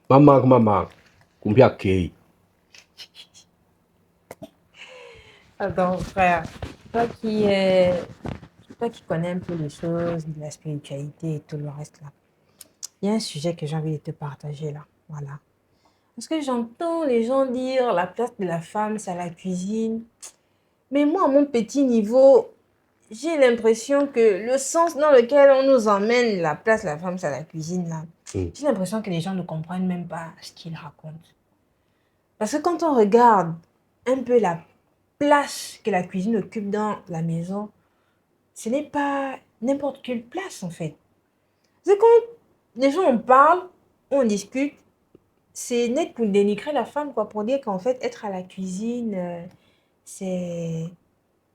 Maman, combien de Attends, frère, toi qui, toi qui connais un peu les choses, de la spiritualité et tout le reste là, il y a un sujet que j'ai envie de te partager là. Voilà. Parce que j'entends les gens dire la place de la femme, c'est à la cuisine. Mais moi, à mon petit niveau, j'ai l'impression que le sens dans lequel on nous emmène la place de la femme, c'est à la cuisine là. J'ai l'impression que les gens ne comprennent même pas ce qu'ils racontent. Parce que quand on regarde un peu la place que la cuisine occupe dans la maison, ce n'est pas n'importe quelle place en fait. C'est quand les gens en parlent, on discute, c'est net pour dénigrer la femme, quoi, pour dire qu'en fait, être à la cuisine, c'est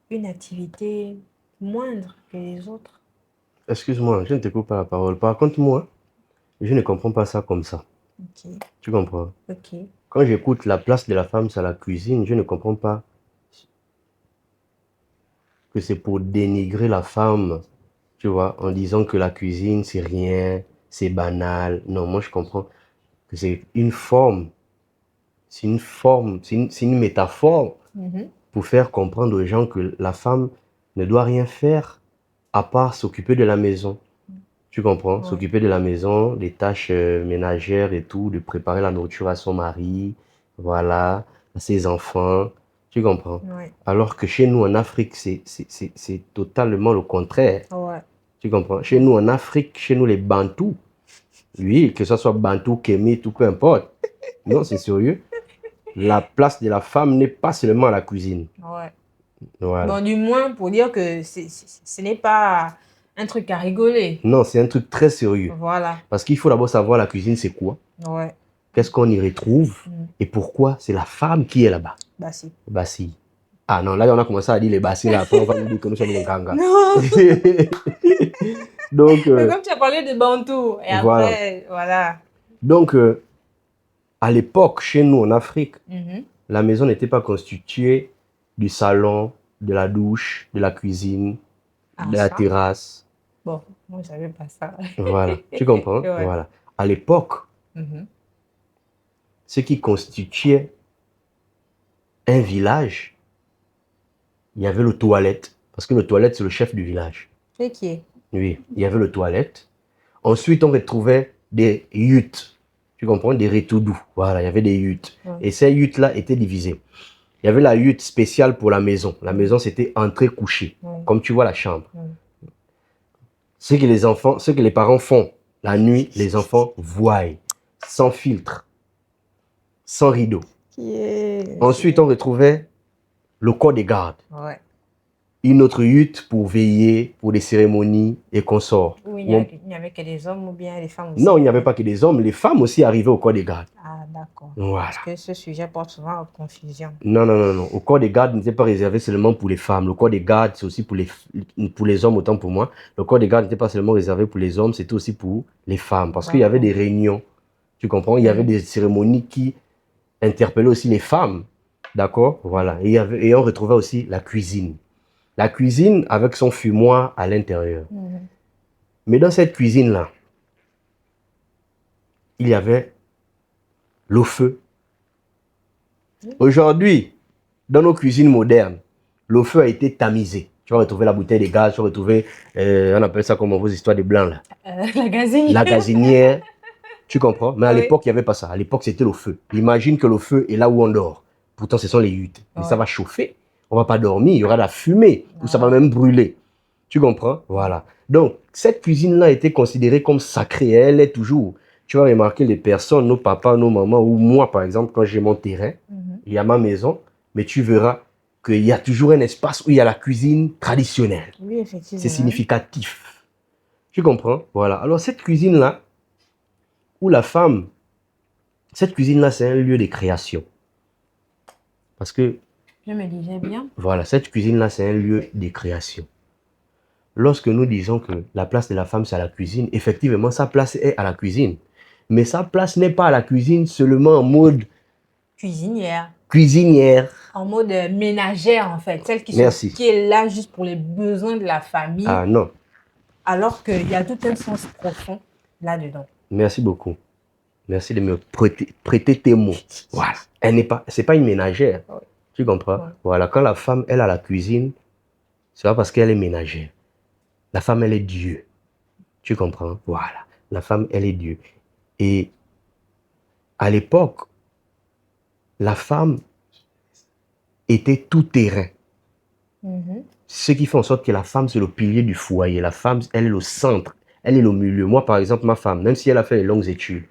une activité moindre que les autres. Excuse-moi, je ne te coupe pas la parole. Par contre, moi, je ne comprends pas ça comme ça. Ok, Tu comprends? ok. Quand j'écoute la place de la femme sur la cuisine, je ne comprends pas que c'est pour dénigrer la femme, tu vois, en disant que la cuisine, c'est rien, c'est banal. Non, moi, je comprends que c'est une forme, c'est une métaphore Mhm. pour faire comprendre aux gens que la femme ne doit rien faire à part s'occuper de la maison. Tu comprends? Ouais, S'occuper de la maison, des tâches ménagères et tout, de préparer la nourriture à son mari, voilà, à ses enfants. Tu comprends? ouais, Alors que chez nous en Afrique, c'est totalement le contraire. ouais. Tu comprends? Chez nous en Afrique, chez nous les Bantous, oui, que ce soit Bantou, Kémite ou peu importe. Non, c'est sérieux. La place de la femme n'est pas seulement à la cuisine. Ouais. Voilà. Bon, du moins, pour dire que ce n'est pas un truc à rigoler. Non, c'est un truc très sérieux. Voilà. Parce qu'il faut d'abord savoir la cuisine, c'est quoi? Ouais. Qu'est-ce qu'on y retrouve? Mm. Et pourquoi c'est la femme qui est là-bas? Bah si. Bah si. Ah non, là on a commencé à dire les bassines, là, après on va nous dire que nous sommes les Nganga. Non! Donc, Mais comme tu as parlé de Bantou, et voilà. après, voilà. Donc, à l'époque, chez nous en Afrique, Mhm. la maison n'était pas constituée du salon, de la douche, de la cuisine, Ah, de la ça? terrasse. Bon, moi, je savais pas ça. Voilà. Tu comprends? Ouais. Voilà. À l'époque, Mhm. ce qui constituait un village, il y avait le toilette. Parce que le toilette, c'est le chef du village. Ok. Oui, il y avait le toilette. Ensuite, on retrouvait des huttes. Tu comprends? Des retoudous. Voilà, il y avait des huttes. Ouais. Et ces huttes-là étaient divisées. Il y avait la hutte spéciale pour la maison. La Ouais. maison, c'était entrée-couchée. Ouais. Comme tu vois la chambre. Ouais. Ce que les parents font la nuit, les enfants voient. Sans filtre, sans rideau. Ensuite, on retrouvait le corps des gardes. Ouais. Une autre hutte pour veiller, pour des cérémonies et consorts. Oui, Où on- il n'y avait que des hommes ou bien des femmes aussi. Non, il n'y avait pas que des hommes. Les femmes aussi arrivaient au corps des gardes. Ah, d'accord. Voilà. Parce que ce sujet porte souvent à confusion. Non, non, non, non. Au corps des gardes n'était pas réservé seulement pour les femmes. Le corps des gardes, c'est aussi pour les hommes, autant pour moi. Le corps des gardes n'était pas seulement réservé pour les hommes, c'était aussi pour les femmes. Parce qu'il y avait D'accord. des réunions, tu comprends? Il y avait des cérémonies qui interpellaient aussi les femmes. D'accord? Voilà. Et on retrouvait aussi la cuisine. La cuisine avec son fumoir à l'intérieur. Mhm. Mais dans cette cuisine-là, il y avait le feu. Aujourd'hui, dans nos cuisines modernes, le feu a été tamisé. Tu vas retrouver la bouteille de gaz, tu vas retrouver, on appelle ça comme vos histoires de blancs là. La gazinière. La gazinière, tu comprends? Mais à Oui. l'époque, il n'y avait pas ça. À l'époque, c'était le feu. Imagine que le feu est là où on dort. Pourtant, ce sont les huttes. Mais ça Ouais. va chauffer. On ne va pas dormir. Il y aura de la fumée. Ou ça va même brûler. Tu comprends? Voilà. Donc, cette cuisine-là a été considérée comme sacrée. Elle est toujours. Tu vas remarquer les personnes, nos papas, nos mamans, ou moi, par exemple, quand j'ai mon terrain, Mhm. il y a ma maison, mais tu verras qu'il y a toujours un espace où il y a la cuisine traditionnelle. Oui, C'est effectivement. significatif. Tu comprends? Voilà. Alors, cette cuisine-là, où la femme, cette cuisine-là, c'est un lieu de création. Parce que, Je me disais bien. voilà, cette cuisine-là, c'est un lieu de création. Lorsque nous disons que la place de la femme, c'est à la cuisine, effectivement, sa place est à la cuisine. Mais sa place n'est pas à la cuisine seulement en mode Cuisinière. cuisinière. En mode ménagère, en fait. Celle Merci. qui est là juste pour les besoins de la famille. Ah non, Alors qu'il y a tout un sens profond là-dedans. merci beaucoup. Merci de me prêter tes mots. Voilà. C'est pas une ménagère. Ouais. Tu comprends? Ouais. Voilà. Quand la femme, elle a la cuisine, c'est pas parce qu'elle est ménagère. La femme, elle est Dieu. Tu comprends? Voilà. La femme, elle est Dieu. Et à l'époque, la femme était tout terrain. Ce qui fait en sorte que la femme, c'est le pilier du foyer. La femme, elle est le centre. Elle est le milieu. Moi, par exemple, ma femme, même si elle a fait les longues études,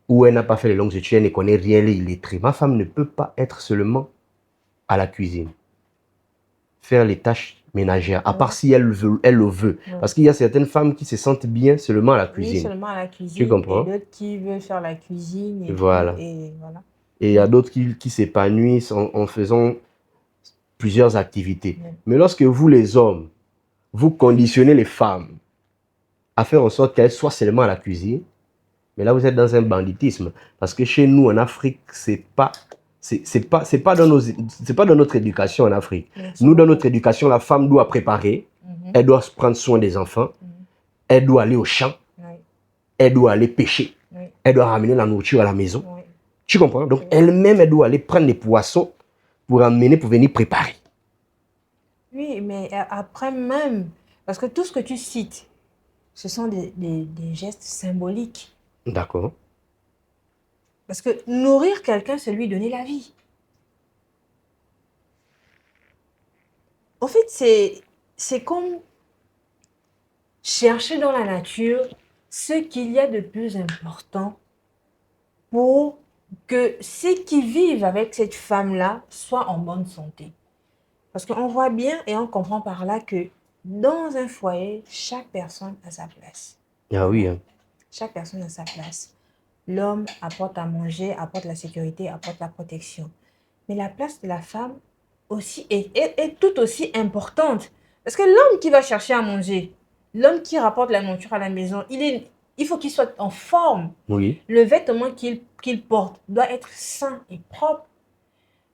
ou elle n'a pas fait les longues études, elle ne connaît rien, elle est illettrée. Ma femme ne peut pas être seulement à la cuisine, faire les tâches ménagères, à part si elle le veut. Parce qu'il y a certaines femmes qui se sentent bien seulement à la cuisine. Oui, seulement à la Tu cuisine. comprends? Et d'autres qui veulent faire la cuisine. Et Voilà. tout, et voilà. Et il y a d'autres qui s'épanouissent en faisant plusieurs activités. Mais lorsque vous, les hommes, vous conditionnez les femmes à faire en sorte qu'elles soient seulement à la cuisine, mais là, vous êtes dans un banditisme. Parce que chez nous, en Afrique, c'est pas dans notre éducation en Afrique. Nous, dans notre éducation, la femme doit préparer, elle doit prendre soin des enfants, elle doit aller au champ, elle doit aller pêcher, elle doit ramener la nourriture à la maison. Tu comprends? Donc, elle-même, elle doit aller prendre les poissons pour venir préparer. Oui, mais après même, parce que tout ce que tu cites, ce sont des gestes symboliques. D'accord. Parce que nourrir quelqu'un, c'est lui donner la vie. En fait, c'est comme chercher dans la nature ce qu'il y a de plus important pour que ceux qui vivent avec cette femme-là soient en bonne santé. Parce qu'on voit bien et on comprend par là que dans un foyer, chaque personne a sa place. Ah oui. Hein. Chaque personne a sa place. L'homme apporte à manger, apporte la sécurité, apporte la protection. Mais la place de la femme aussi est tout aussi importante. Parce que l'homme qui va chercher à manger, l'homme qui rapporte la nourriture à la maison, il faut qu'il soit en forme. Oui. Le vêtement qu'il porte doit être sain et propre.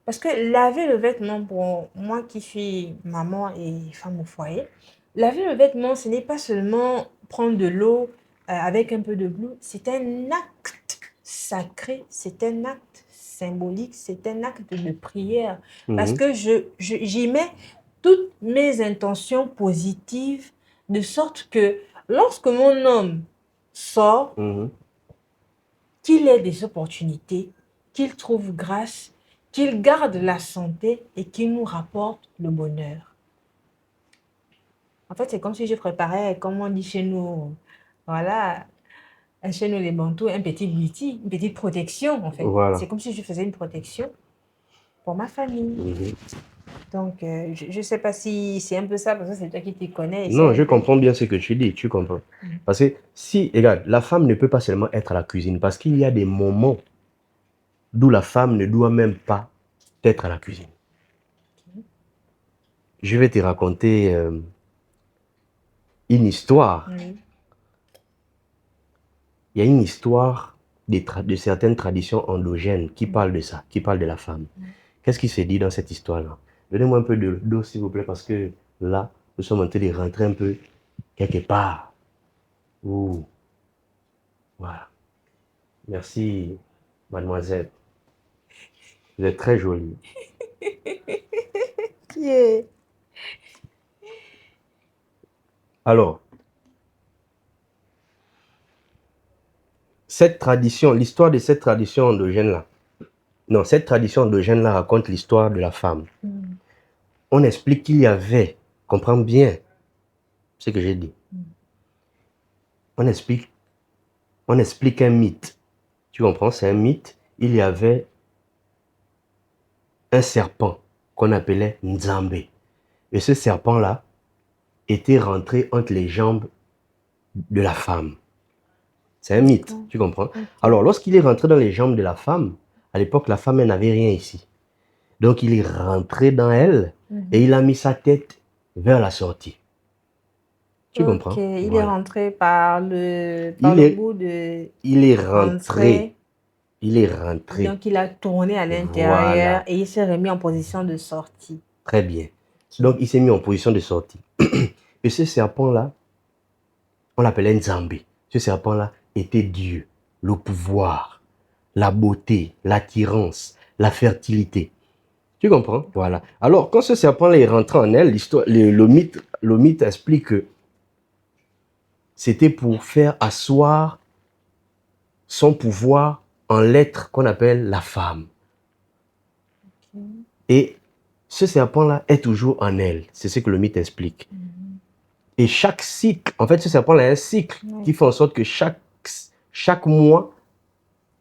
Parce que laver le vêtement, pour moi qui suis maman et femme au foyer, laver le vêtement, ce n'est pas seulement prendre de l'eau avec un peu de glue, c'est un acte sacré, c'est un acte symbolique, c'est un acte de prière. Parce que j'y mets toutes mes intentions positives, de sorte que lorsque mon homme sort, qu'il ait des opportunités, qu'il trouve grâce, qu'il garde la santé et qu'il nous rapporte le bonheur. En fait, c'est comme si je préparais, comme on dit chez nous, voilà, chez nous les Bantous, un petit buti, une petite protection en fait. Voilà. C'est comme si je faisais une protection pour ma famille. Donc, je ne sais pas si c'est un peu ça, parce que c'est toi qui t'y connais. Non, je comprends bien ce que tu dis, tu comprends. Parce que si, regarde, la femme ne peut pas seulement être à la cuisine, parce qu'il y a des moments d'où la femme ne doit même pas être à la cuisine. Je vais te raconter une histoire. Il y a une histoire de certaines traditions endogènes qui parlent de ça, qui parlent de la femme. Qu'est-ce qui se dit dans cette histoire-là? Donnez-moi un peu d'eau, s'il vous plaît, parce que là, nous sommes en train de rentrer un peu quelque part. Ouh. Voilà. Merci, mademoiselle. Vous êtes très jolie. Yeah. Alors, cette tradition, l'histoire de cette tradition endogène-là, non, cette tradition endogène-là raconte l'histoire de la femme. On explique qu'il y avait, comprends bien ce que j'ai dit. On explique un mythe. Tu comprends? C'est un mythe. Il y avait un serpent qu'on appelait Nzambe. Et ce serpent-là était rentré entre les jambes de la femme. C'est un mythe, tu comprends? Alors, lorsqu'il est rentré dans les jambes de la femme, à l'époque, la femme, elle n'avait rien ici. Donc, il est rentré dans elle et il a mis sa tête vers la sortie. Tu comprends? Il est rentré par le bout de... Il est rentré. Il est rentré. Donc, il a tourné à l'intérieur et il s'est remis en position de sortie. Très bien. Donc, il s'est mis en position de sortie. Et ce serpent-là, on l'appelait Nzambe. Ce serpent-là était Dieu. le pouvoir, la beauté, l'attirance, la fertilité. Tu comprends? Voilà. Alors, quand ce serpent-là est rentré en elle, le mythe explique que c'était pour faire asseoir son pouvoir en l'être qu'on appelle la femme. Et ce serpent-là est toujours en elle. C'est ce que le mythe explique. Et chaque cycle, en fait, ce serpent-là est un cycle qui fait en sorte que chaque mois,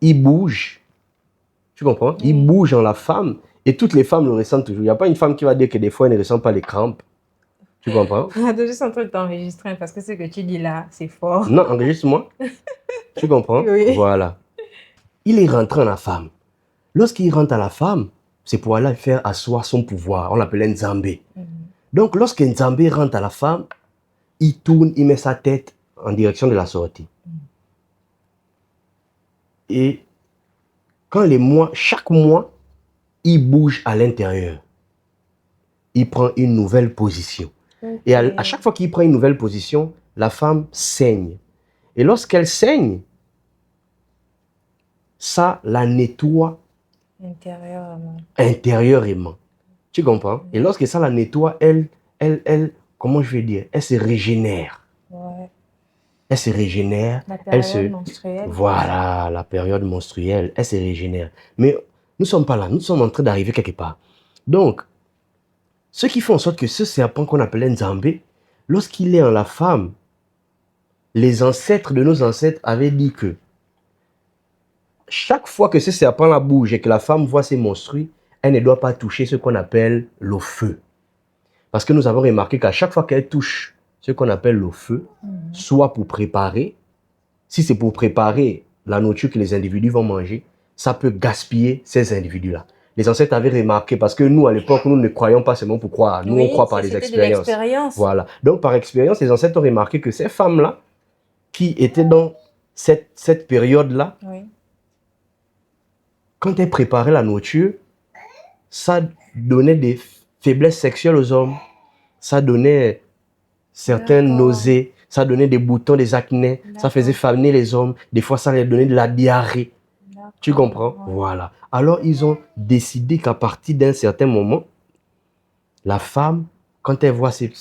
il bouge. Tu comprends? Il bouge en la femme et toutes les femmes le ressentent toujours. Il n'y a pas une femme qui va dire que des fois, elle ne ressent pas les crampes. Tu comprends? Je suis en train de t'enregistrer parce que ce que tu dis là, c'est fort. Non, enregistre-moi. Tu comprends? Oui. Voilà. Il est rentré en la femme. Lorsqu'il rentre à la femme, c'est pour aller faire asseoir son pouvoir. On l'appelait Nzambé. Donc, lorsque Nzambé rentre à la femme, il tourne, il met sa tête en direction de la sortie. Et quand chaque mois, il bouge à l'intérieur. Il prend une nouvelle position. Et à chaque fois qu'il prend une nouvelle position, la femme saigne. Et lorsqu'elle saigne, ça la nettoie intérieurement. Tu comprends? Et lorsque ça la nettoie, elle, comment je vais dire? Elle se régénère. Ouais. Elle se régénère. La période menstruelle. Voilà, la période menstruelle, elle se régénère. Mais nous ne sommes pas là, nous sommes en train d'arriver quelque part. Donc, ce qui fait en sorte que ce serpent qu'on appelait Nzambé, lorsqu'il est en la femme, les ancêtres de nos ancêtres avaient dit que chaque fois que ce serpent-là bouge et que la femme voit ses menstrues, elle ne doit pas toucher ce qu'on appelle le feu. Parce que nous avons remarqué qu'à chaque fois qu'elle touche ce qu'on appelle le feu, soit pour préparer, si c'est pour préparer la nourriture que les individus vont manger, ça peut gaspiller ces individus-là. Les ancêtres avaient remarqué, parce que nous, à l'époque, nous ne croyons pas seulement pour croire. Nous, on croit par les expériences. Voilà. Donc, par expérience, les ancêtres ont remarqué que ces femmes-là, qui étaient dans cette période-là, quand elles préparaient la nourriture, ça donnait des faiblesses sexuelles aux hommes. Ça donnait certaines nausées. Ça donnait des boutons, des acnés. Ça faisait faner les hommes. Des fois, ça leur donnait de la diarrhée. Tu comprends? Voilà. Alors, ils ont décidé qu'à partir d'un certain moment, la femme, quand elle voit ses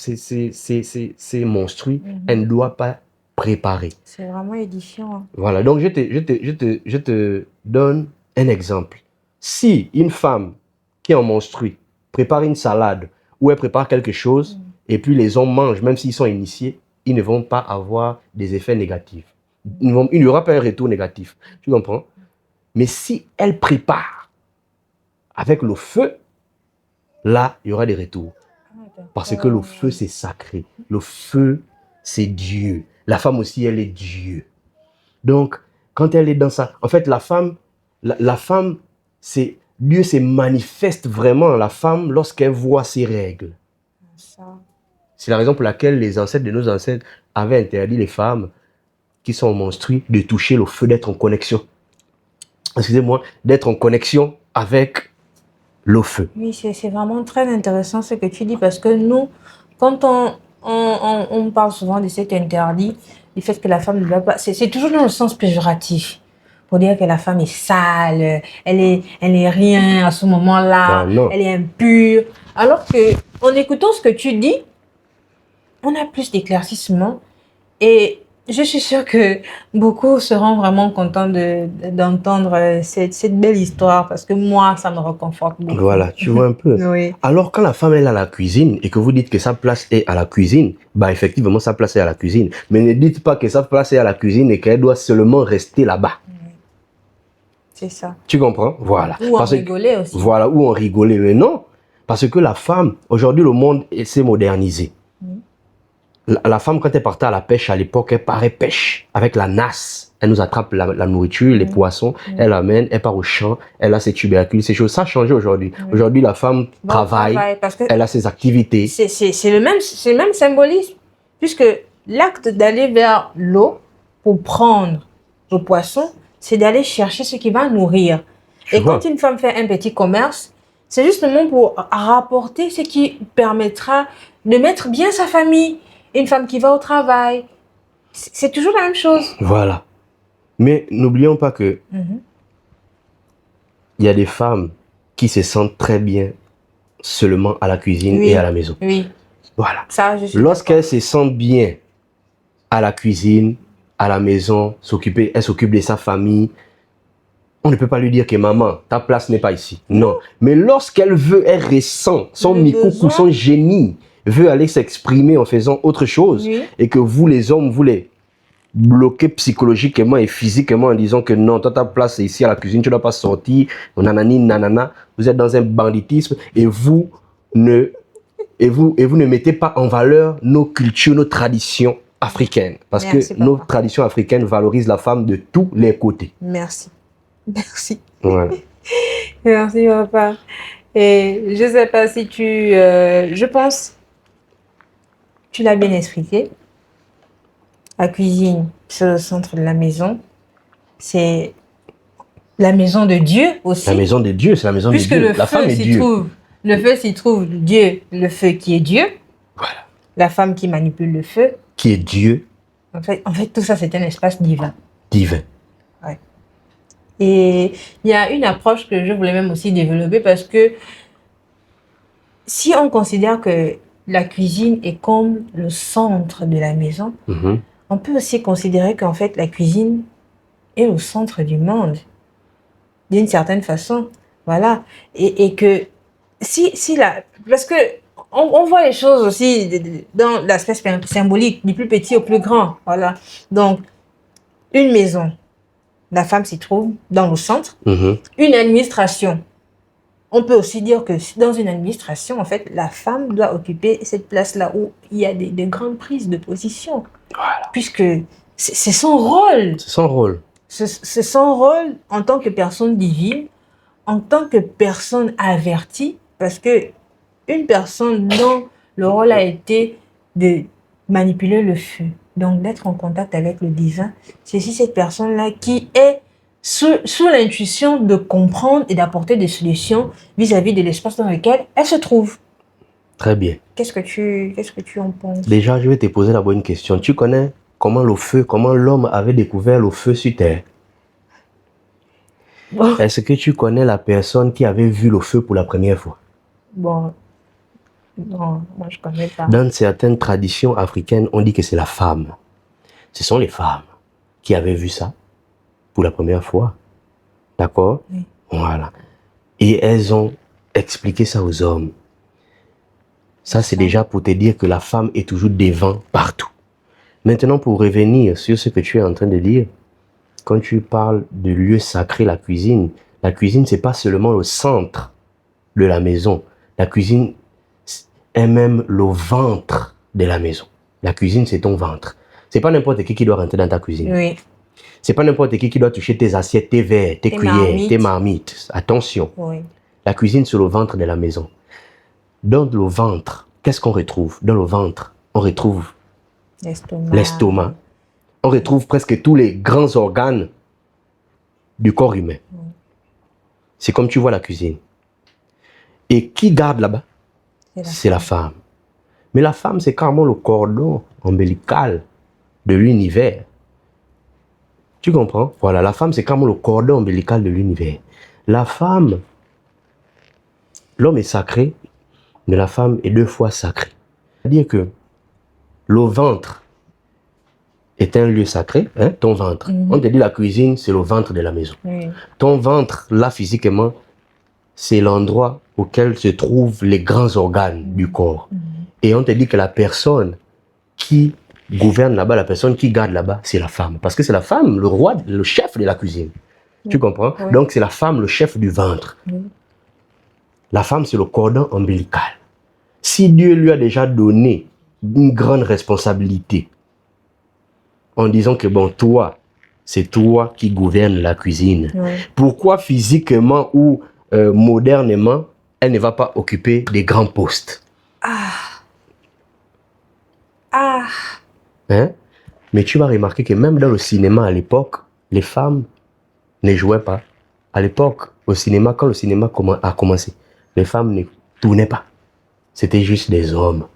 menstrues, elle ne doit pas préparer. C'est vraiment édifiant. Hein. Voilà. Donc, je te donne un exemple. Si une femme qui est en menstrue prépare une salade ou elle prépare quelque chose et puis les hommes mangent, même s'ils sont initiés, ils ne vont pas avoir des effets négatifs. Il n'y aura pas un retour négatif. Tu comprends? Mais si elle prépare avec le feu, là, il y aura des retours. Parce que le feu, c'est sacré. Le feu, c'est Dieu. La femme aussi, elle est Dieu. Donc, quand elle est dans ça... En fait, la femme, c'est... Dieu se manifeste vraiment à la femme lorsqu'elle voit ses règles. C'est la raison pour laquelle les ancêtres de nos ancêtres avaient interdit les femmes qui sont menstruées de toucher le feu, d'être en connexion. Excusez-moi, d'être en connexion avec le feu. Oui, c'est vraiment très intéressant ce que tu dis parce que nous, quand on parle souvent de cet interdit, du fait que la femme ne doit pas... C'est toujours dans le sens péjoratif. Pour dire que la femme est sale, elle est rien à ce moment-là, elle est impure. Alors que, en écoutant ce que tu dis, on a plus d'éclaircissement et je suis sûre que beaucoup seront vraiment contents d'entendre cette belle histoire parce que moi, ça me réconforte beaucoup. Voilà, tu vois un peu. Oui. Alors, quand la femme est à la cuisine et que vous dites que sa place est à la cuisine, bah effectivement, sa place est à la cuisine. Mais ne dites pas que sa place est à la cuisine et qu'elle doit seulement rester là-bas. C'est ça. Tu comprends? Voilà. Ou en rigoler aussi. Voilà, ou en rigoler. Mais non, parce que la femme, aujourd'hui, le monde s'est modernisé. La femme, quand elle partait à la pêche à l'époque, elle part, elle pêche avec la nasse. Elle nous attrape la nourriture, les poissons, elle l'amène, elle part au champ, elle a ses tubercules, ces choses. Ça a changé aujourd'hui. Aujourd'hui, la femme travaille, parce que elle a ses activités. C'est le même symbolisme, puisque l'acte d'aller vers l'eau pour prendre le poisson, c'est d'aller chercher ce qui va nourrir. Et quand une femme fait un petit commerce, c'est justement pour rapporter ce qui permettra de mettre bien sa famille. Une femme qui va au travail, c'est toujours la même chose. Voilà. Mais n'oublions pas que Mhm. il y a des femmes qui se sentent très bien seulement à la cuisine Oui. et à la maison. Oui, Voilà. ça, je suis Lorsqu'elles se sentent bien à la cuisine, à la maison, elle s'occupe de sa famille, on ne peut pas lui dire que maman, ta place n'est pas ici. Non. Mais lorsqu'elle veut, elle ressent son Le micoucou, besoin. son génie, veut aller s'exprimer en faisant autre chose, Oui. et que vous, les hommes, vous les bloquez psychologiquement et physiquement en disant que non, toi, ta place est ici à la cuisine, tu ne dois pas sortir, nanani, nanana, vous êtes dans un banditisme, et vous ne mettez pas en valeur nos cultures, nos traditions africaines. Parce Merci, que nos papa. traditions africaines valorisent la femme de tous les côtés. Merci. Merci. Voilà. Merci, papa. Et je sais pas si je pense, tu l'as bien expliqué. La cuisine, c'est le centre de la maison. C'est la maison de Dieu aussi. La maison de Dieu, c'est la maison Puisque de Dieu. le La femme feu est s'y Dieu. trouve. Le feu s'y trouve. Dieu, le feu qui est Dieu. Voilà. La femme qui manipule le feu. Qui est Dieu En fait, tout ça, c'est un espace divin. divin. Et il y a une approche que je voulais même aussi développer parce que si on considère que la cuisine est comme le centre de la maison, Mhm. on peut aussi considérer qu'en fait la cuisine est au centre du monde, d'une certaine façon. Voilà. Et que parce que on voit les choses aussi dans l'aspect symbolique, du plus petit au plus grand. Voilà. Donc, une maison, la femme s'y trouve dans le centre. Mhm. Une administration. On peut aussi dire que dans une administration, en fait, la femme doit occuper cette place-là où il y a des grandes prises de position. Voilà. Puisque c'est son rôle. C'est son rôle. C'est son rôle en tant que personne divine, en tant que personne avertie, parce que une personne dont le rôle a été de manipuler le feu, donc d'être en contact avec le divin, c'est aussi cette personne-là qui est sous l'intuition de comprendre et d'apporter des solutions vis-à-vis de l'espace dans lequel elle se trouve. Très bien. Qu'est-ce que tu en penses? Déjà, je vais te poser la bonne question. Tu connais comment l'homme avait découvert le feu sur Terre? Bon, Est-ce que tu connais la personne qui avait vu le feu pour la première fois? bon, non, moi je connais pas. Dans certaines traditions africaines, on dit que c'est la femme. Ce sont les femmes qui avaient vu ça pour la première fois. D'accord? Oui. Voilà. Et elles ont expliqué ça aux hommes. Ça, c'est déjà pour te dire que la femme est toujours devant partout. Maintenant, pour revenir sur ce que tu es en train de dire, quand tu parles de lieu sacré, la cuisine, c'est pas seulement le centre de la maison. La cuisine est même le ventre de la maison. La cuisine, c'est ton ventre. C'est pas n'importe qui doit rentrer dans ta cuisine. Oui, C'est pas n'importe qui doit toucher tes assiettes, tes verres, tes cuillères, marmites. tes marmites. Attention. oui. La cuisine, c'est le ventre de la maison. Dans le ventre, qu'est-ce qu'on retrouve? Dans le ventre, on retrouve l'estomac. On retrouve presque tous les grands organes du corps humain. C'est comme tu vois la cuisine. Et qui garde là-bas? C'est la femme. Mais la femme, c'est carrément le cordon ombilical de l'univers. Tu comprends? Voilà, la femme, c'est carrément le cordon ombilical de l'univers. La femme, l'homme est sacré, mais la femme est 2 fois sacrée. C'est-à-dire que le ventre est un lieu sacré, hein, ton ventre. On te dit la cuisine, c'est le ventre de la maison. Oui. Ton ventre, là, physiquement, c'est l'endroit auquel se trouvent les grands organes du corps. Et on te dit que la personne qui gouverne là-bas, la personne qui garde là-bas, c'est la femme. Parce que c'est la femme, le roi, le chef de la cuisine. Tu comprends? Oui. Donc, c'est la femme, le chef du ventre. La femme, c'est le cordon ombilical. Si Dieu lui a déjà donné une grande responsabilité, en disant que bon, toi, c'est toi qui gouvernes la cuisine. Oui. Pourquoi physiquement ou modernement, elle ne va pas occuper des grands postes? Hein? Mais tu vas remarquer que même dans le cinéma à l'époque, les femmes ne jouaient pas. À l'époque, au cinéma, quand le cinéma a commencé, les femmes ne tournaient pas. C'était juste des hommes.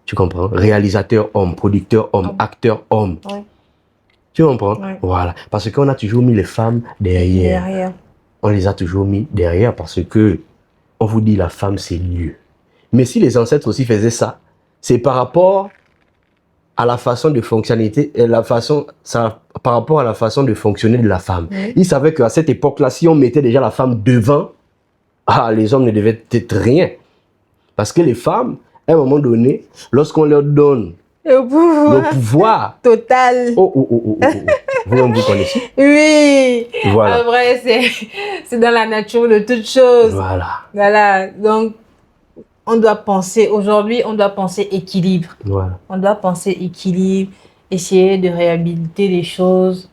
Tu comprends? Réalisateurs hommes, producteurs hommes, acteurs hommes. Oui. Tu comprends? Ouais. Voilà. Parce qu'on a toujours mis les femmes derrière. On les a toujours mis derrière parce que, on vous dit, la femme, c'est Dieu. Mais si les ancêtres aussi faisaient ça, c'est par rapport à la façon de fonctionnalité, par rapport à la façon de fonctionner de la femme. Oui. Ils savaient qu'à cette époque-là, si on mettait déjà la femme devant, les hommes ne devaient être rien. Parce que les femmes, à un moment donné, lorsqu'on leur donne le pouvoir total. Vous-même, vous connaissez? Oui. Voilà. Après, c'est dans la nature de toutes choses. Voilà. Donc, on doit penser, aujourd'hui, on doit penser équilibre. Voilà. On doit penser équilibre, essayer de réhabiliter les choses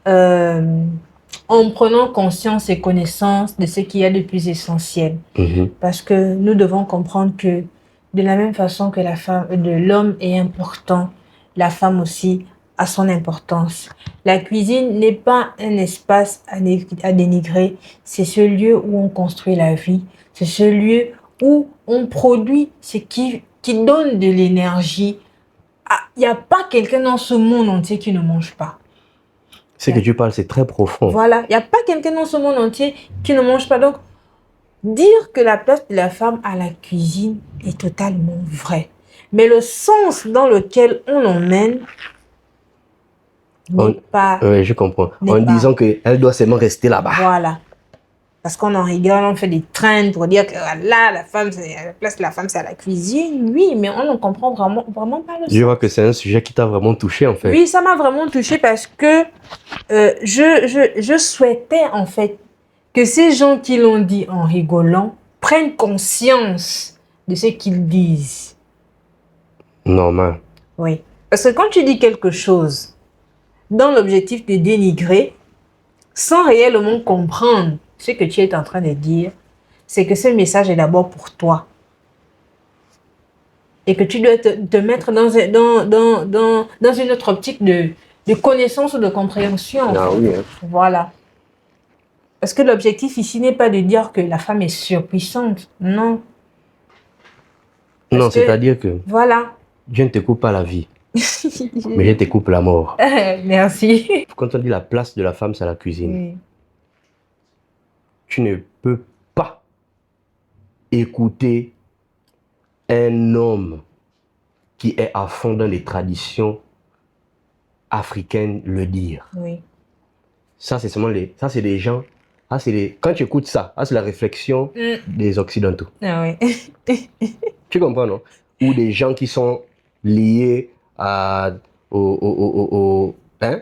en prenant conscience et connaissance de ce qu'il y a de plus essentiel. Parce que nous devons comprendre que de la même façon que l'homme est important, la femme aussi a son importance. La cuisine n'est pas un espace à dénigrer, c'est ce lieu où on construit la vie, c'est ce lieu où on produit ce qui donne de l'énergie. Il n'y a pas quelqu'un dans ce monde entier qui ne mange pas. Ce que tu parles, c'est très profond. Voilà, il n'y a pas quelqu'un dans ce monde entier qui ne mange pas. Donc, dire que la place de la femme à la cuisine est totalement vrai. Mais le sens dans lequel on l'emmène n'est pas... Oui, je comprends. En disant qu'elle doit seulement rester là-bas. Voilà. Parce qu'on en rigole, on fait des trends pour dire que là, la place de la femme, c'est à la cuisine. Oui, mais on ne comprend vraiment pas le sens. Je vois que c'est un sujet qui t'a vraiment touché, en fait. Oui, ça m'a vraiment touché parce que je souhaitais, en fait, que ces gens qui l'ont dit en rigolant prennent conscience de ce qu'ils disent. Normal. Oui. Parce que quand tu dis quelque chose dans l'objectif de dénigrer, sans réellement comprendre ce que tu es en train de dire, c'est que ce message est d'abord pour toi. Et que tu dois te mettre dans une autre optique de connaissance ou de compréhension. Ah oui, hein. Voilà. Parce que l'objectif ici n'est pas de dire que la femme est surpuissante. Non. Non, c'est-à-dire que voilà. Dieu ne te coupe pas la vie, mais Dieu te coupe la mort. Merci. Quand on dit la place de la femme, c'est la cuisine. Oui. Tu ne peux pas écouter un homme qui est à fond dans les traditions africaines le dire. Oui. Ça, c'est seulement ça, c'est des gens. Quand tu écoutes ça, c'est la réflexion des Occidentaux. Ah oui. Tu comprends, non? Ou des gens qui sont liés hein?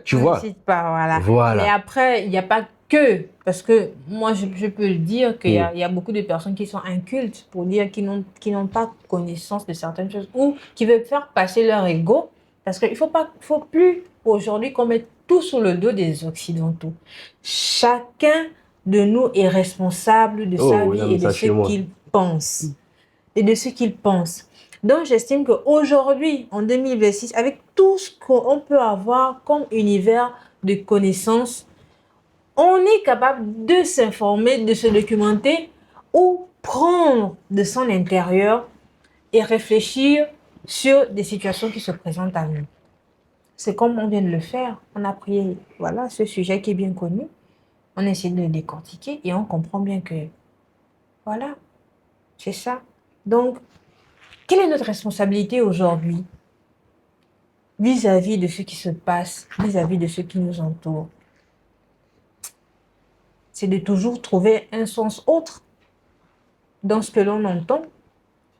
Tu vois? Pas, voilà. Mais après, il n'y a pas que... Parce que moi, je peux le dire qu'il y a beaucoup de personnes qui sont incultes pour dire qu'ils n'ont pas connaissance de certaines choses ou qui veulent faire passer leur ego. Parce qu'il faut plus aujourd'hui qu'on mette tout sous le dos des Occidentaux. Chacun de nous est responsable de sa vie et de ce qu'il pense. Et de ce qu'il pense. Donc, j'estime qu'aujourd'hui, en 2026, avec tout ce qu'on peut avoir comme univers de connaissances, on est capable de s'informer, de se documenter ou prendre de son intérieur et réfléchir sur des situations qui se présentent à nous. C'est comme on vient de le faire. On a pris ce sujet qui est bien connu. On essaie de le décortiquer et on comprend bien que voilà, c'est ça. Donc, quelle est notre responsabilité aujourd'hui vis-à-vis de ce qui se passe, vis-à-vis de ce qui nous entoure? C'est de toujours trouver un sens autre dans ce que l'on entend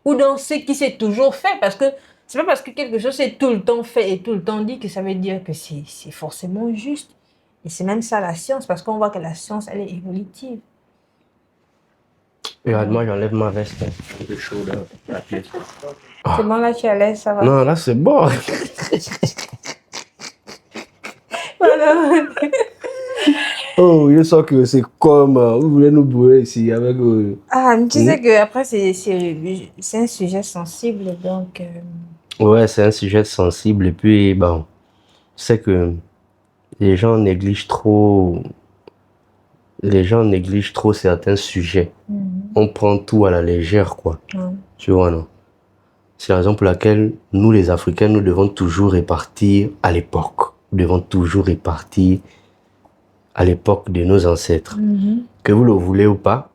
ou dans ce qui s'est toujours fait. Parce que c'est pas parce que quelque chose est tout le temps fait et tout le temps dit que ça veut dire que c'est forcément juste. Et c'est même ça la science, parce qu'on voit que la science, elle est évolutive. Regarde, moi j'enlève ma veste, un peu chaud dans la pièce. C'est bon, là tu es à l'aise, ça va? Non, là c'est bon. Voilà. Oh, je sens que c'est comme vous voulez nous brûler ici avec. Mais tu sais que après c'est un sujet sensible, donc. Ouais, c'est un sujet sensible et puis bon, c'est que les gens négligent trop certains sujets. On prend tout à la légère, quoi. Tu vois, non? C'est la raison pour laquelle nous, les Africains, nous devons toujours répartir à l'époque. nous devons toujours repartir à l'époque de nos ancêtres. Que vous le voulez ou pas,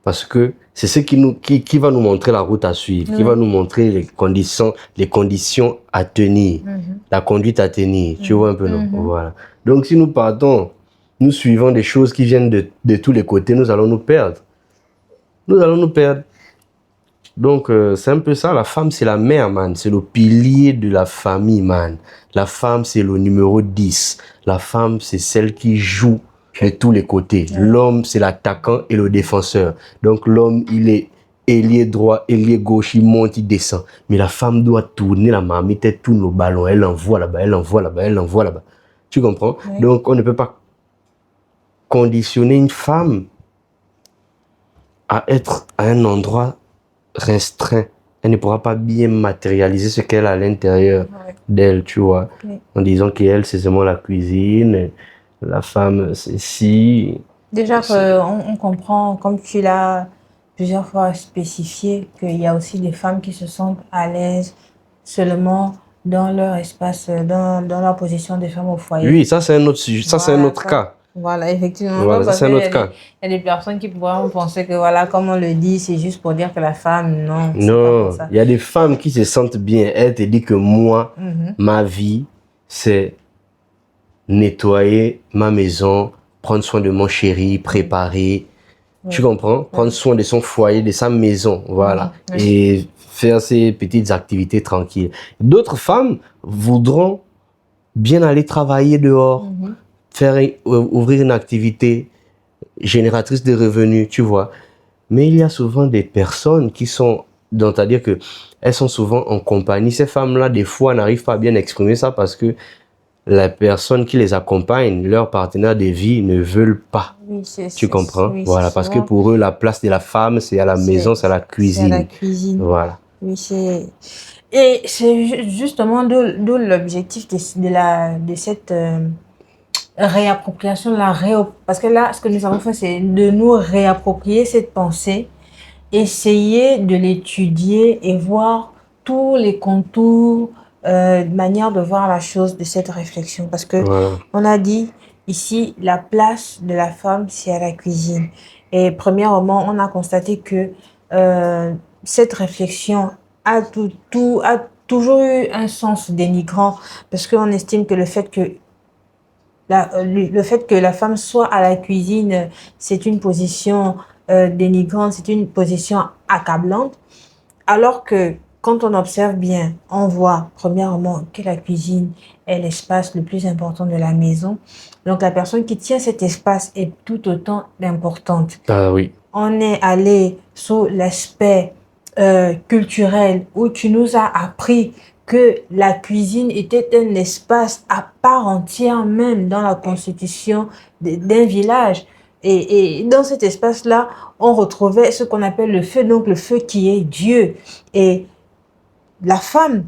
parce que c'est ce qui va nous montrer la route à suivre, qui va nous montrer les conditions à tenir, la conduite à tenir. Tu vois un peu, non? Voilà. Donc, si nous partons, nous suivons des choses qui viennent de tous les côtés, nous allons nous perdre. Nous allons nous perdre. Donc, c'est un peu ça. La femme, c'est la mère, man. C'est le pilier de la famille, man. La femme, c'est le numéro 10. La femme, c'est celle qui joue de tous les côtés. L'homme, c'est l'attaquant et le défenseur. Donc, l'homme, il est ailier droit, ailier gauche, il monte, il descend. Mais la femme doit tourner la marmite, elle tourne le ballon, elle envoie là-bas, elle envoie là-bas, elle envoie là-bas. Tu comprends? Oui. Donc, on ne peut pas conditionner une femme à être à un endroit restreint. Elle ne pourra pas bien matérialiser ce qu'elle a à l'intérieur d'elle, tu vois. En disant qu'elle, c'est seulement la cuisine, la femme, c'est si... Déjà on comprend, comme tu l'as plusieurs fois spécifié, qu'il y a aussi des femmes qui se sentent à l'aise seulement dans leur espace, dans leur position de femme au foyer. Oui, ça c'est un autre sujet, ça c'est un autre cas. Voilà, effectivement. Voilà, ça c'est un autre cas. Il y a des personnes qui pourront penser que, voilà, comme on le dit, c'est juste pour dire que la femme, non. Non, il y a des femmes qui se sentent bien. Elle te dit que moi, ma vie, c'est nettoyer ma maison, prendre soin de mon chéri, préparer. Tu comprends? Prendre soin de son foyer, de sa maison, voilà. Et faire ses petites activités tranquilles. D'autres femmes voudront bien aller travailler dehors, ouvrir une activité génératrice de revenus, tu vois. Mais il y a souvent des personnes qui sont, donc c'est-à-dire que elles sont souvent en compagnie. Ces femmes-là, des fois, n'arrivent pas à bien exprimer ça parce que la personne qui les accompagne, leur partenaire de vie, ne veulent pas. Oui, tu comprends? Oui, voilà, parce que pour eux, la place de la femme, c'est à la maison, c'est à la cuisine. C'est à la cuisine. Voilà. Oui, c'est... Et c'est justement d'où l'objectif de cette réappropriation, parce que là, ce que nous avons fait, c'est de nous réapproprier cette pensée, essayer de l'étudier et voir tous les contours, manière de voir la chose de cette réflexion. Parce que on a dit ici, la place de la femme, c'est à la cuisine. Et premièrement, on a constaté que cette réflexion a toujours eu un sens dénigrant, parce qu'on estime que le fait que la femme soit à la cuisine, c'est une position dénigrante, c'est une position accablante, alors que quand on observe bien, on voit premièrement que la cuisine est l'espace le plus important de la maison. Donc la personne qui tient cet espace est tout autant importante. Ah oui. On est allé sur l'aspect culturel où tu nous as appris que la cuisine était un espace à part entière même dans la constitution d'un village. Et dans cet espace-là, on retrouvait ce qu'on appelle le feu, donc le feu qui est Dieu. Et la femme,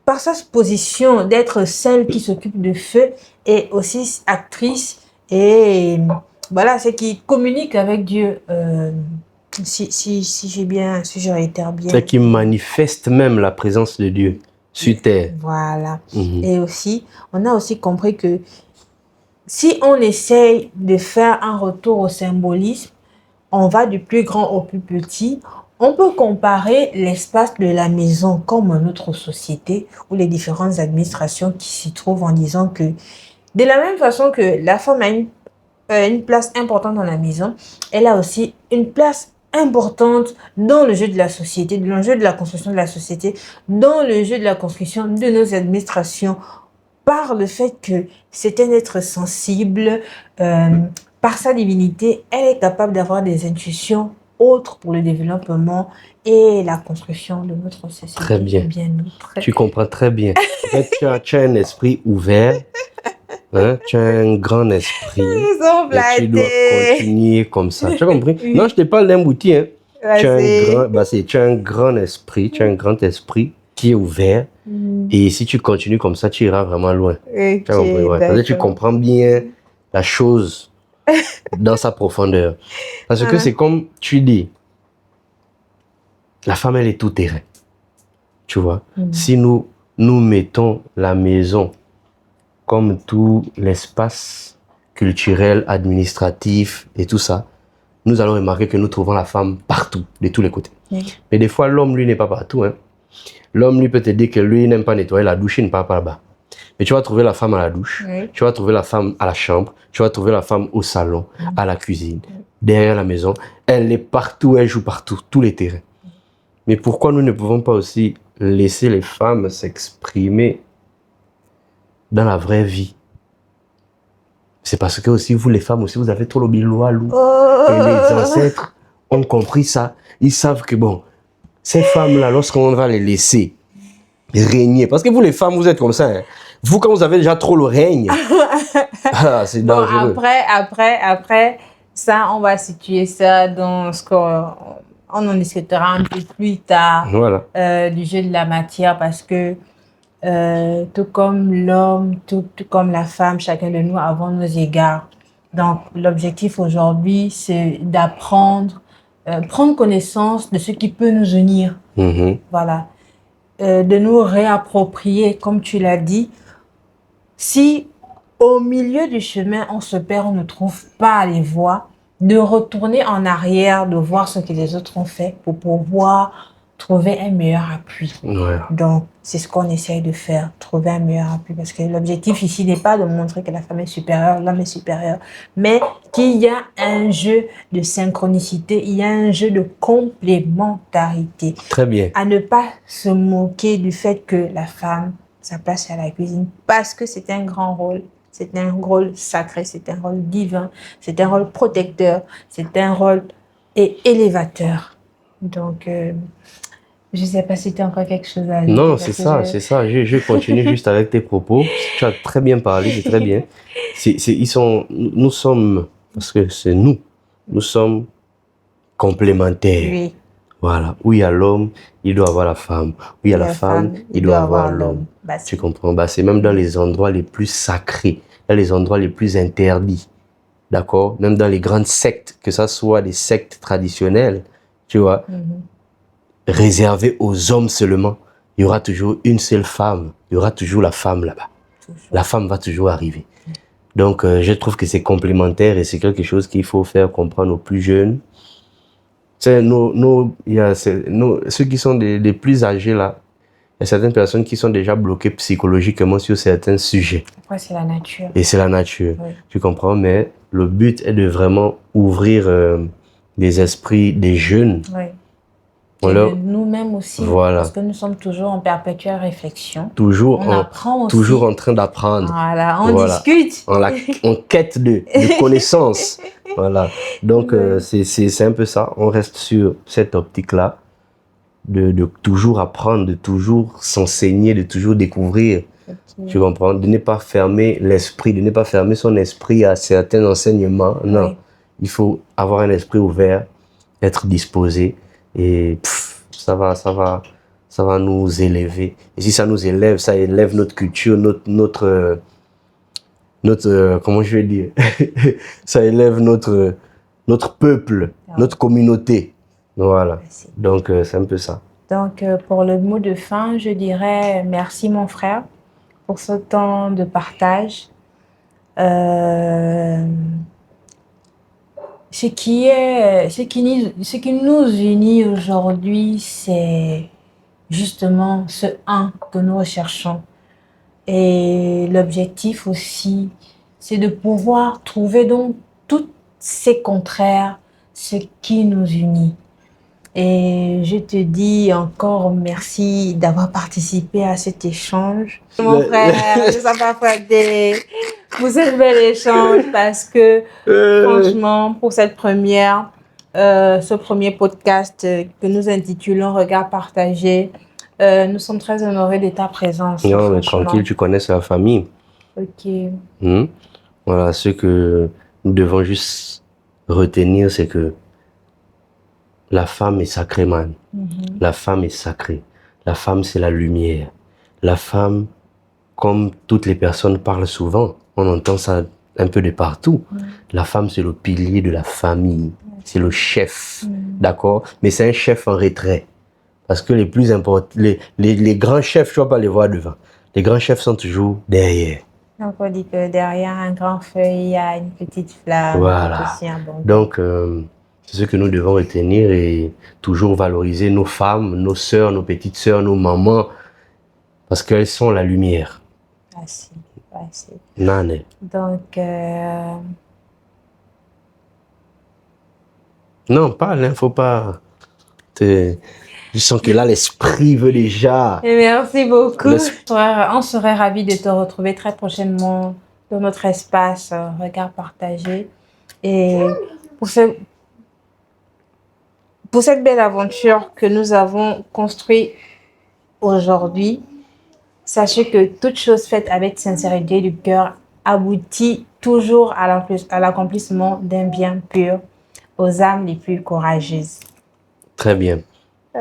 par sa position d'être celle qui s'occupe de feu, est aussi actrice et voilà, c'est qui communique avec Dieu. Si je réitère bien. C'est qui manifeste même la présence de Dieu sur terre. Voilà. Et aussi, on a aussi compris que si on essaye de faire un retour au symbolisme, on va du plus grand au plus petit. On peut comparer l'espace de la maison comme notre société ou les différentes administrations qui s'y trouvent en disant que de la même façon que la femme a une place importante dans la maison, elle a aussi une place importante dans le jeu de la société, dans le jeu de la construction de la société, dans le jeu de la construction de nos administrations, par le fait que c'est un être sensible, par sa divinité, elle est capable d'avoir des intuitions autres pour le développement et la construction de notre société. Très bien. Tu comprends très bien. En fait, tu as un esprit ouvert. Hein? Tu as un grand esprit. Et tu dois continuer comme ça. Tu as compris? Oui. Non, je te parle d'un outil. Hein. Tu as un grand esprit. Tu as un grand esprit qui est ouvert. Et si tu continues comme ça, tu iras vraiment loin. Okay, tu as compris? Ouais. Parce que tu comprends bien la chose dans sa profondeur. Parce que c'est comme tu dis, la femme, elle est tout terrain. Tu vois? Si nous mettons la maison comme tout l'espace culturel, administratif et tout ça, nous allons remarquer que nous trouvons la femme partout, de tous les côtés. Oui. Mais des fois, l'homme, lui, n'est pas partout. Hein. L'homme, lui, peut te dire que lui, il n'aime pas nettoyer la douche, il ne part pas là-bas. Mais tu vas trouver la femme à la douche, Oui. tu vas trouver la femme à la chambre, tu vas trouver la femme au salon, à la cuisine, derrière la maison. Elle est partout, elle joue partout, tous les terrains. Mais pourquoi nous ne pouvons pas aussi laisser les femmes s'exprimer dans la vraie vie? C'est parce que aussi, vous les femmes aussi, vous avez trop le biloualou. Et les ancêtres ont compris ça. Ils savent que bon, ces femmes-là, lorsqu'on va les laisser régner, parce que vous les femmes, vous êtes comme ça. Hein. Vous, quand vous avez déjà trop le règne, c'est dangereux. Bon, après, ça, on va situer ça dans ce qu'on en discutera un peu plus tard Voilà. du jeu de la matière parce que tout comme l'homme, tout comme la femme, chacun de nous avons nos égards. Donc, l'objectif aujourd'hui, c'est d'apprendre, prendre connaissance de ce qui peut nous unir. Voilà. De nous réapproprier, comme tu l'as dit. Si au milieu du chemin, on se perd, on ne trouve pas les voies, de retourner en arrière, de voir ce que les autres ont fait pour pouvoir trouver un meilleur appui. Ouais. Donc, c'est ce qu'on essaye de faire, trouver un meilleur appui. Parce que l'objectif ici n'est pas de montrer que la femme est supérieure, l'homme est supérieur, mais qu'il y a un jeu de synchronicité, il y a un jeu de complémentarité. Très bien. À ne pas se moquer du fait que la femme, sa place est à la cuisine, parce que c'est un grand rôle. C'est un rôle sacré, c'est un rôle divin, c'est un rôle protecteur, c'est un rôle élévateur. Donc, je ne sais pas si tu as encore quelque chose à dire. Non, c'est ça. Je continue juste avec tes propos. Tu as très bien parlé, c'est très bien. Nous sommes, parce que c'est nous sommes complémentaires. Oui. Voilà. Où il y a l'homme, il doit avoir la femme. Où il y a la femme, il doit avoir l'homme. Bah, tu comprends? Bah, c'est même dans les endroits les plus sacrés, dans les endroits les plus interdits. D'accord? Même dans les grandes sectes, que ça soit des sectes traditionnelles, tu vois, réservées aux hommes seulement, il y aura toujours une seule femme. Il y aura toujours la femme là-bas. La femme va toujours arriver. Donc, je trouve que c'est complémentaire et c'est quelque chose qu'il faut faire comprendre aux plus jeunes. C'est ceux qui sont les plus âgés là, il y a certaines personnes qui sont déjà bloquées psychologiquement sur certains sujets. Après, c'est la nature. Et c'est la nature, oui. Tu comprends? Mais le but est de vraiment ouvrir les esprits des jeunes. Oui. Et de nous-mêmes aussi, voilà. Parce que nous sommes toujours en perpétuelle réflexion. On apprend aussi. Toujours en train d'apprendre. Voilà, on discute. En quête de connaissances. Voilà. Donc, c'est un peu ça. On reste sur cette optique-là de toujours apprendre, de toujours s'enseigner, de toujours découvrir. Okay. Tu comprends? De ne pas fermer l'esprit, de ne pas fermer son esprit à certains enseignements. Non. Oui. Il faut avoir un esprit ouvert, être disposé et ça va nous élever. Et si ça nous élève, ça élève notre culture, notre comment je vais dire, ça élève notre peuple, notre communauté. Voilà. Merci. Donc, c'est un peu ça. Donc, pour le mot de fin, je dirais merci mon frère pour ce temps de partage. Ce qui nous unit aujourd'hui, c'est justement ce un que nous recherchons. Et l'objectif aussi, c'est de pouvoir trouver donc tous ces contraires, ce qui nous unit. Et je te dis encore merci d'avoir participé à cet échange. Mon frère, ça va frapper pour ce bel échange parce que franchement, pour cette ce premier podcast que nous intitulons Regard partagé, nous sommes très honorés de ta présence. Non, mais tranquille, tu connais la famille. Ok. Voilà, ce que nous devons juste retenir, c'est que la femme est sacrée, man. La femme est sacrée. La femme, c'est la lumière. La femme, comme toutes les personnes parlent souvent, on entend ça un peu de partout. La femme, c'est le pilier de la famille. C'est le chef, d'accord? Mais c'est un chef en retrait. Parce que les plus importants, les grands chefs, tu ne vas pas les voir devant. Les grands chefs sont toujours derrière. Donc, on dit que derrière un grand feu, il y a une petite flamme tout Voilà. aussi abondante. Donc, c'est ce que nous devons retenir et toujours valoriser nos femmes, nos sœurs, nos petites sœurs, nos mamans, parce qu'elles sont la lumière. Facile, facile. Nane. Donc, Non, parle, hein, faut pas. Je sens que là, l'esprit veut déjà. merci beaucoup. L'es- On serait ravis de te retrouver très prochainement dans notre espace Regard partagé. Et pour pour cette belle aventure que nous avons construite aujourd'hui, sachez que toute chose faite avec sincérité du cœur aboutit toujours à l'accomplissement d'un bien pur aux âmes les plus courageuses. Très bien.